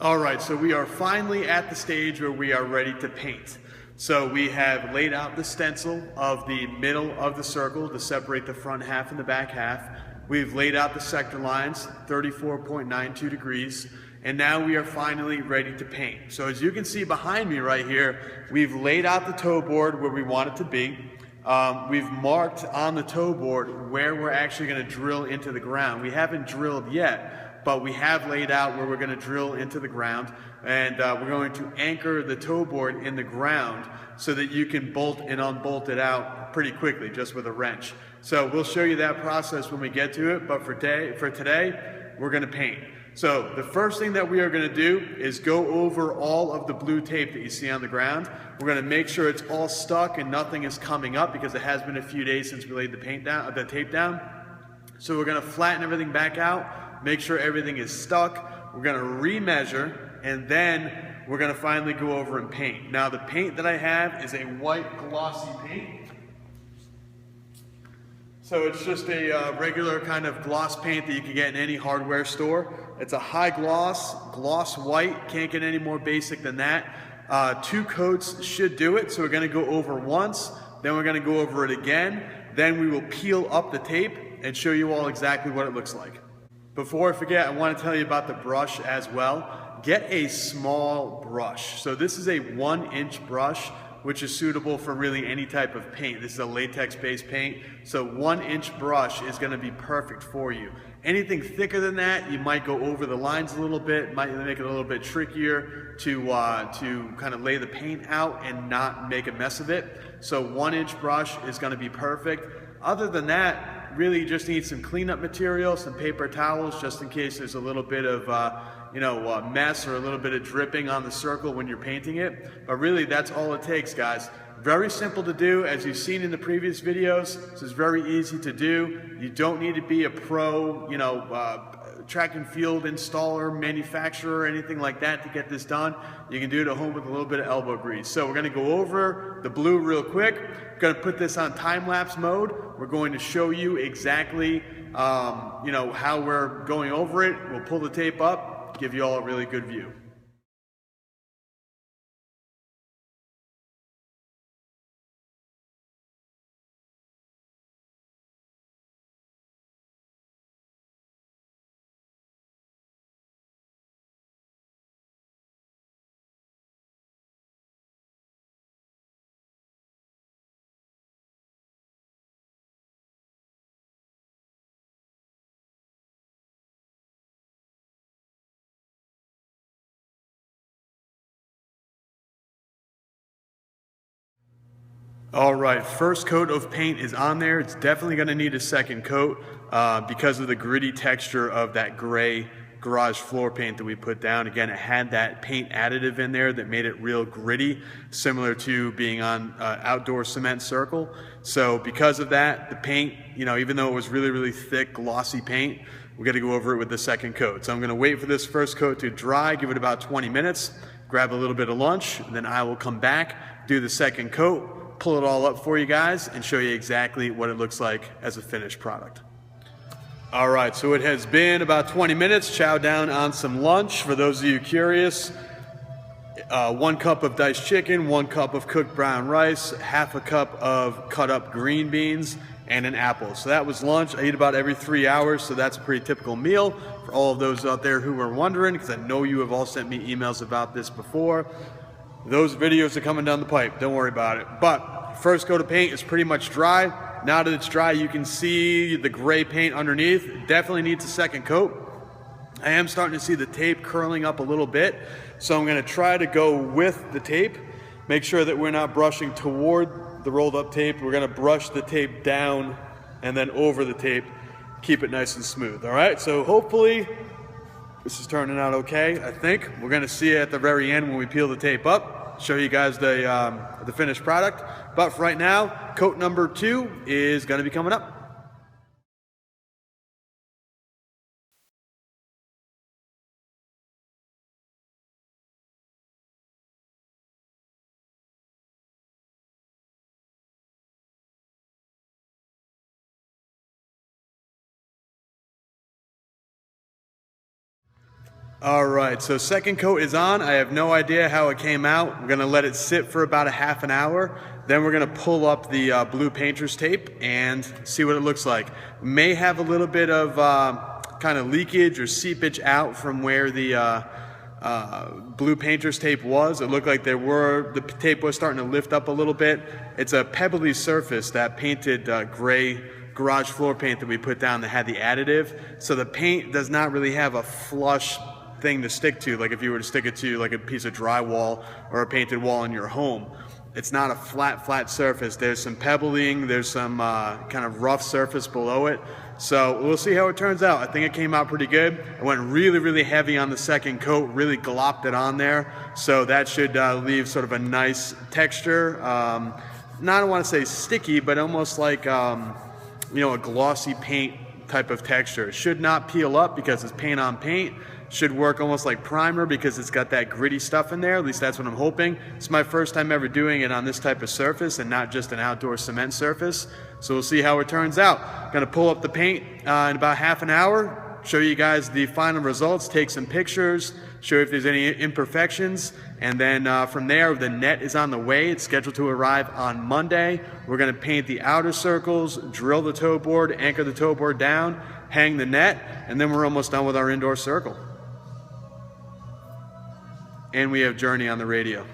All right, so we are finally at the stage where we are ready to paint. So we have laid out the stencil of the middle of the circle to separate the front half and the back half. We've laid out the sector lines, 34.92 degrees, and now we are finally ready to paint. So as you can see behind me right here, we've laid out the toe board where we want it to be. We've marked on the toe board where we're actually going to drill into the ground. We haven't drilled yet, but we have laid out where we're going to drill into the ground, and we're going to anchor the toe board in the ground so that you can bolt and unbolt it out pretty quickly just with a wrench. So we'll show you that process when we get to it, but for today, we're going to paint. So the first thing that we are going to do is go over all of the blue tape that you see on the ground. We're going to make sure it's all stuck and nothing is coming up because it has been a few days since we laid the tape down. So we're going to flatten everything back out, make sure everything is stuck. We're going to remeasure, and then we're going to finally go over and paint. Now the paint that I have is a white glossy paint. So it's just a regular kind of gloss paint that you can get in any hardware store. It's a high gloss, gloss white, can't get any more basic than that. 2 coats should do it, so we're going to go over once, then we're going to go over it again, then we will peel up the tape and show you all exactly what it looks like. Before I forget, I want to tell you about the brush as well. Get a small brush. So this is a 1-inch brush, which is suitable for really any type of paint. This is a latex-based paint, so 1-inch brush is going to be perfect for you. Anything thicker than that, you might go over the lines a little bit, might make it a little bit trickier to kind of lay the paint out and not make a mess of it. So 1-inch brush is going to be perfect. Other than that, really you just need some cleanup material, some paper towels, just in case there's a little bit of mess or a little bit of dripping on the circle when you're painting it. But really, that's all it takes, guys. Very simple to do, as you've seen in the previous videos. This is very easy to do. You don't need to be a pro, track and field installer, manufacturer, anything like that to get this done. You can do it at home with a little bit of elbow grease. So we're going to go over the blue real quick. We're going to put this on time-lapse mode. We're going to show you exactly, how we're going over it. We'll pull the tape up, give you all a really good view. All right, first coat of paint is on there. It's definitely going to need a second coat because of the gritty texture of that gray garage floor paint that we put down. Again, it had that paint additive in there that made it real gritty, similar to being on outdoor cement circle. So because of that, the paint, even though it was really, really thick, glossy paint, we got to go over it with the second coat. So I'm going to wait for this first coat to dry, give it about 20 minutes, grab a little bit of lunch, and then I will come back, do the second coat, pull it all up for you guys, and show you exactly what it looks like as a finished product. All right, so it has been about 20 minutes. Chow down on some lunch. For those of you curious, 1 cup of diced chicken, 1 cup of cooked brown rice, half a cup of cut up green beans, and an apple. So that was lunch. I eat about every 3 hours, so that's a pretty typical meal for all of those out there who were wondering, because I know you have all sent me emails about this before. Those videos are coming down the pipe, don't worry about it. But first coat of paint is pretty much dry. Now that it's dry, you can see the gray paint underneath. It definitely needs a second coat. I am starting to see the tape curling up a little bit, so I'm going to try to go with the tape. Make sure that we're not brushing toward the rolled up tape. We're going to brush the tape down and then over the tape. Keep it nice and smooth, all right? So hopefully this is turning out okay, I think. We're going to see it at the very end when we peel the tape up, show you guys the finished product. But for right now, coat number 2 is going to be coming up. All right, so second coat is on. I have no idea how it came out. We're gonna let it sit for about a half an hour. Then we're gonna pull up the blue painter's tape and see what it looks like. May have a little bit of kind of leakage or seepage out from where the blue painter's tape was. It looked like the tape was starting to lift up a little bit. It's a pebbly surface, that painted gray garage floor paint that we put down that had the additive. So the paint does not really have a flush thing to stick to, like if you were to stick it to like a piece of drywall or a painted wall in your home. It's not a flat surface. There's some pebbling, there's some kind of rough surface below it. So we'll see how it turns out. I think it came out pretty good. I went really heavy on the second coat, really glopped it on there. So that should leave sort of a nice texture. Not, I don't want to say sticky, but almost like, you know, a glossy paint type of texture. It should not peel up because it's paint on paint. Should work almost like primer because it's got that gritty stuff in there. At least that's what I'm hoping. It's my first time ever doing it on this type of surface and not just an outdoor cement surface. So we'll see how it turns out. Gonna pull up the paint in about half an hour, show you guys the final results, take some pictures, show you if there's any imperfections, and then from there, the net is on the way. It's scheduled to arrive on Monday. We're gonna paint the outer circles, drill the toe board, anchor the toe board down, hang the net, and then we're almost done with our indoor circle. And we have Journey on the radio.